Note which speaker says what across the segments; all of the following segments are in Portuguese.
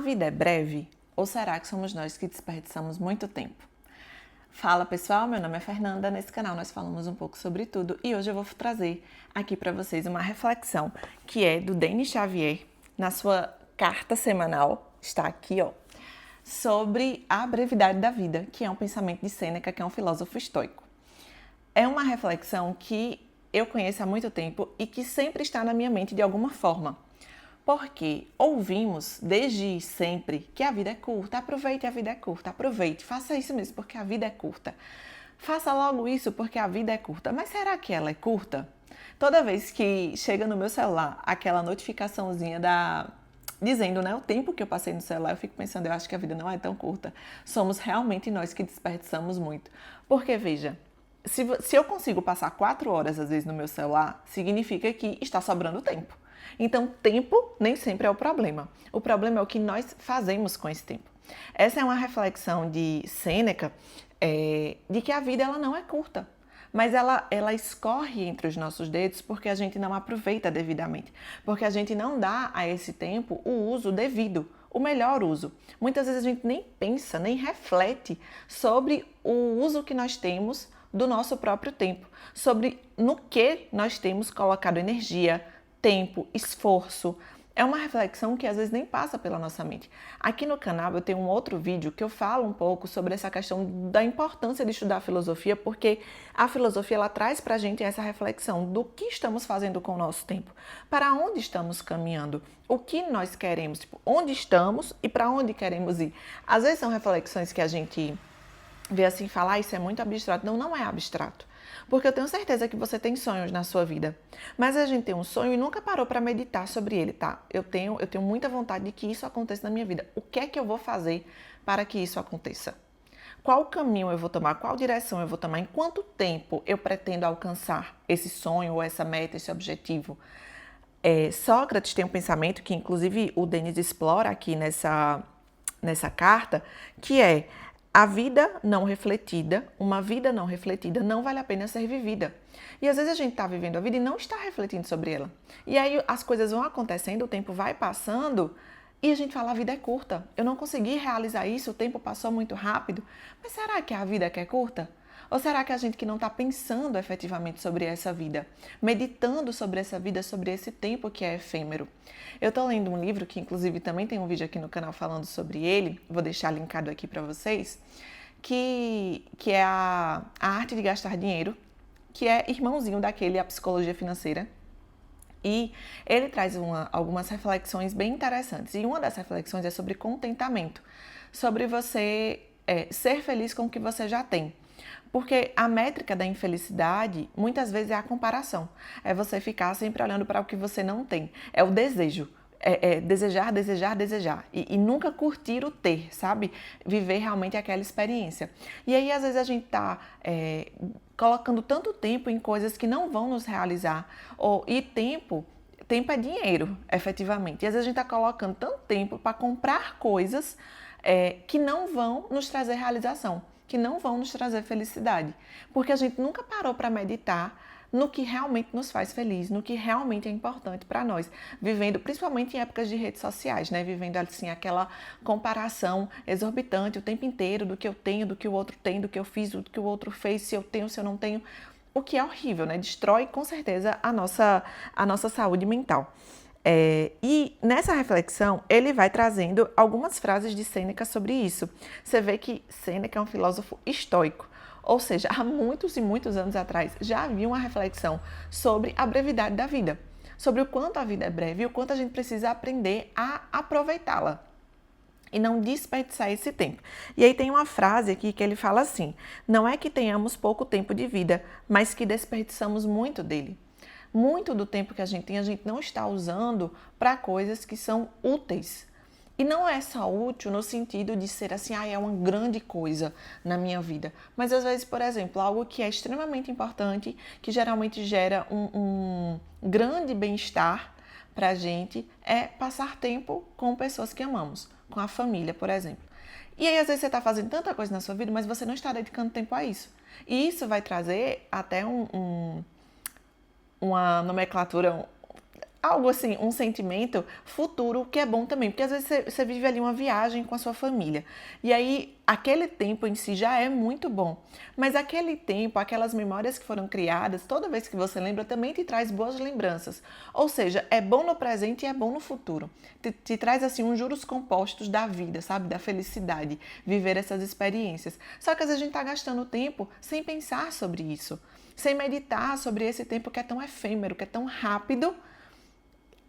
Speaker 1: vida é breve ou será que somos nós que desperdiçamos muito tempo? Fala pessoal, meu nome é Fernanda, nesse canal nós falamos um pouco sobre tudo e hoje eu vou trazer aqui para vocês uma reflexão que é do Denis Xavier, na sua carta semanal, está aqui sobre a brevidade da vida, que é um pensamento de Sêneca, que é um filósofo estoico. É uma reflexão que eu conheço há muito tempo e que sempre está na minha mente de alguma forma. Porque ouvimos desde sempre que a vida é curta, aproveite, a vida é curta, aproveite, faça isso mesmo porque a vida é curta. Faça logo isso porque a vida é curta. Mas será que ela é curta? Toda vez que chega no meu celular aquela notificaçãozinha dizendo, o tempo que eu passei no celular, eu fico pensando, eu acho que a vida não é tão curta. Somos realmente nós que desperdiçamos muito. Porque, veja, se eu consigo passar 4 horas, às vezes, no meu celular, significa que está sobrando tempo. Então, tempo nem sempre é o problema. O problema é o que nós fazemos com esse tempo. Essa é uma reflexão de Sêneca, de que a vida ela não é curta, mas ela escorre entre os nossos dedos porque a gente não aproveita devidamente, porque a gente não dá a esse tempo o uso devido, o melhor uso. Muitas vezes a gente nem pensa, nem reflete sobre o uso que nós temos do nosso próprio tempo, sobre no que nós temos colocado energia, tempo, esforço. É uma reflexão que às vezes nem passa pela nossa mente. Aqui no canal eu tenho um outro vídeo que eu falo um pouco sobre essa questão da importância de estudar filosofia, porque a filosofia ela traz pra gente essa reflexão do que estamos fazendo com o nosso tempo, para onde estamos caminhando, o que nós queremos, onde estamos e para onde queremos ir. Às vezes são reflexões que a gente vê assim, falar, isso é muito abstrato. Não, não é abstrato. Porque eu tenho certeza que você tem sonhos na sua vida. Mas a gente tem um sonho e nunca parou para meditar sobre ele, tá? Eu tenho muita vontade de que isso aconteça na minha vida. O que é que eu vou fazer para que isso aconteça? Qual caminho eu vou tomar? Qual direção eu vou tomar? Em quanto tempo eu pretendo alcançar esse sonho ou essa meta, esse objetivo? Sócrates tem um pensamento que, inclusive, o Denis explora aqui nessa carta, que é: a vida não refletida, uma vida não refletida, não vale a pena ser vivida. E às vezes a gente está vivendo a vida e não está refletindo sobre ela. E aí as coisas vão acontecendo, o tempo vai passando e a gente fala, a vida é curta. Eu não consegui realizar isso, o tempo passou muito rápido. Mas será que a vida é curta? Ou será que a gente que não está pensando efetivamente sobre essa vida, meditando sobre essa vida, sobre esse tempo que é efêmero? Eu estou lendo um livro que, inclusive, também tem um vídeo aqui no canal falando sobre ele, vou deixar linkado aqui para vocês, que é a Arte de Gastar Dinheiro, que é irmãozinho daquele, A Psicologia Financeira. E ele traz algumas reflexões bem interessantes. E uma das reflexões é sobre contentamento, sobre você ser feliz com o que você já tem. Porque a métrica da infelicidade, muitas vezes, é a comparação. É você ficar sempre olhando para o que você não tem. É o desejo. É desejar, desejar, desejar. E nunca curtir o ter, sabe? Viver realmente aquela experiência. E aí, às vezes, a gente tá colocando tanto tempo em coisas que não vão nos realizar. E tempo é dinheiro, efetivamente. E às vezes a gente está colocando tanto tempo para comprar coisas que não vão nos trazer realização, que não vão nos trazer felicidade, porque a gente nunca parou para meditar no que realmente nos faz feliz, no que realmente é importante para nós, vivendo principalmente em épocas de redes sociais, vivendo assim aquela comparação exorbitante o tempo inteiro do que eu tenho, do que o outro tem, do que eu fiz, do que o outro fez, se eu tenho, se eu não tenho, o que é horrível, Destrói com certeza a nossa saúde mental. E nessa reflexão, ele vai trazendo algumas frases de Sêneca sobre isso. Você vê que Sêneca é um filósofo estoico, ou seja, há muitos e muitos anos atrás já havia uma reflexão sobre a brevidade da vida, sobre o quanto a vida é breve e o quanto a gente precisa aprender a aproveitá-la e não desperdiçar esse tempo. E aí tem uma frase aqui que ele fala assim: não é que tenhamos pouco tempo de vida, mas que desperdiçamos muito dele. Muito do tempo que a gente tem, a gente não está usando para coisas que são úteis. E não é só útil no sentido de ser assim, é uma grande coisa na minha vida. Mas às vezes, por exemplo, algo que é extremamente importante, que geralmente gera um grande bem-estar para a gente, é passar tempo com pessoas que amamos, com a família, por exemplo. E aí, às vezes, você está fazendo tanta coisa na sua vida, mas você não está dedicando tempo a isso. E isso vai trazer até uma nomenclatura, algo assim, um sentimento futuro que é bom também, porque às vezes você vive ali uma viagem com a sua família, e aí aquele tempo em si já é muito bom, mas aquele tempo, aquelas memórias que foram criadas, toda vez que você lembra, também te traz boas lembranças, ou seja, é bom no presente e é bom no futuro, te traz assim uns juros compostos da vida, sabe, da felicidade, viver essas experiências, só que às vezes a gente está gastando tempo sem pensar sobre isso, sem meditar sobre esse tempo que é tão efêmero, que é tão rápido,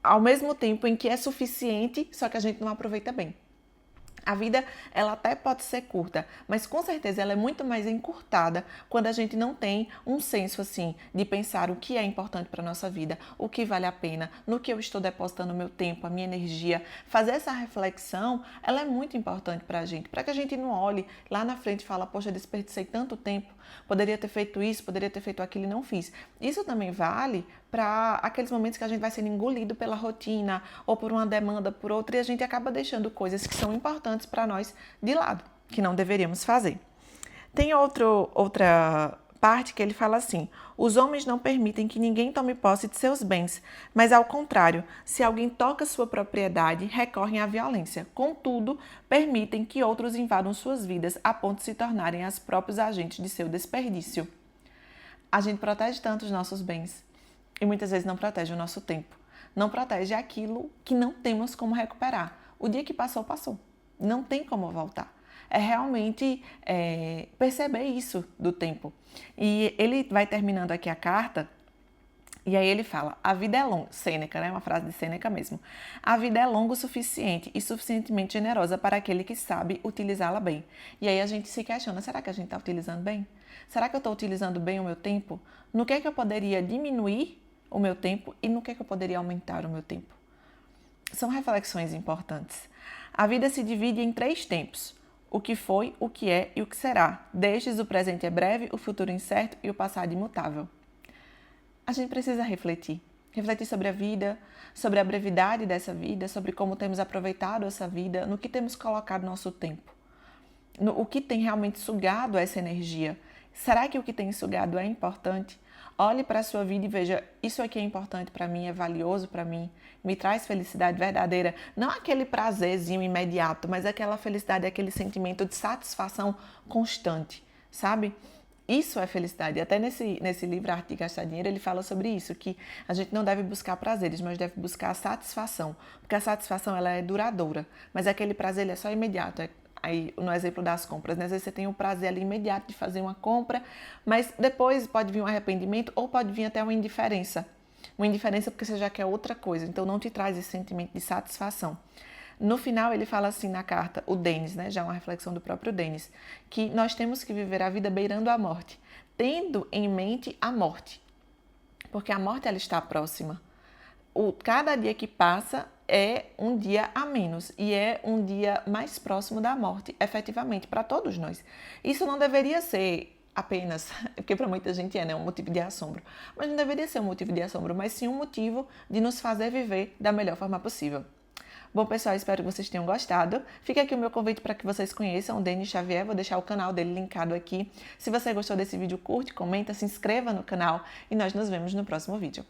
Speaker 1: ao mesmo tempo em que é suficiente, só que a gente não aproveita bem. A vida, ela até pode ser curta, mas com certeza ela é muito mais encurtada quando a gente não tem um senso assim de pensar o que é importante para a nossa vida, o que vale a pena, no que eu estou depositando o meu tempo, a minha energia. Fazer essa reflexão, ela é muito importante para que a gente não olhe lá na frente e fale, poxa, desperdicei tanto tempo, poderia ter feito isso, poderia ter feito aquilo e não fiz. Isso também vale para aqueles momentos que a gente vai sendo engolido pela rotina ou por uma demanda, por outra, e a gente acaba deixando coisas que são importantes para nós de lado, que não deveríamos fazer. Tem outra parte que ele fala assim: os homens não permitem que ninguém tome posse de seus bens, mas ao contrário, se alguém toca sua propriedade, recorrem à violência. Contudo, permitem que outros invadam suas vidas a ponto de se tornarem os próprios agentes de seu desperdício. A gente protege tanto os nossos bens e muitas vezes não protege o nosso tempo. Não protege aquilo que não temos como recuperar. O dia que passou, passou. Não tem como voltar. É realmente perceber isso do tempo. E ele vai terminando aqui a carta, e aí ele fala, a vida é longa, Sêneca, né? Uma frase de Sêneca mesmo. A vida é longa o suficiente e suficientemente generosa para aquele que sabe utilizá-la bem. E aí a gente se questiona, será que a gente está utilizando bem? Será que eu estou utilizando bem o meu tempo? No que é que eu poderia diminuir o meu tempo e no que é que eu poderia aumentar o meu tempo? São reflexões importantes. A vida se divide em 3 tempos: o que foi, o que é e o que será. Destes o presente é breve, o futuro incerto e o passado imutável. A gente precisa refletir sobre a vida, sobre a brevidade dessa vida, sobre como temos aproveitado essa vida, no que temos colocado nosso tempo, o que tem realmente sugado essa energia. Será que o que tem sugado é importante? Olhe para a sua vida e veja, isso aqui é importante para mim, é valioso para mim, me traz felicidade verdadeira. Não aquele prazerzinho imediato, mas aquela felicidade, aquele sentimento de satisfação constante, sabe? Isso é felicidade. Até nesse livro, Arte de Gastar Dinheiro, ele fala sobre isso, que a gente não deve buscar prazeres, mas deve buscar a satisfação. Porque a satisfação, ela é duradoura, mas aquele prazer ele é só imediato. Aí, no exemplo das compras, né? Às vezes você tem o prazer ali imediato de fazer uma compra, mas depois pode vir um arrependimento ou pode vir até uma indiferença. Uma indiferença porque você já quer outra coisa, então não te traz esse sentimento de satisfação. No final ele fala assim na carta, o Denis, né? Já uma reflexão do próprio Denis, que nós temos que viver a vida beirando a morte, tendo em mente a morte, porque a morte ela está próxima. Cada dia que passa é um dia a menos e é um dia mais próximo da morte, efetivamente, para todos nós. Isso não deveria ser apenas, porque para muita gente né, um motivo de assombro, mas não deveria ser um motivo de assombro, mas sim um motivo de nos fazer viver da melhor forma possível. Bom, pessoal, espero que vocês tenham gostado. Fica aqui o meu convite para que vocês conheçam o Denis Xavier. Vou deixar o canal dele linkado aqui. Se você gostou desse vídeo, curte, comenta, se inscreva no canal e nós nos vemos no próximo vídeo.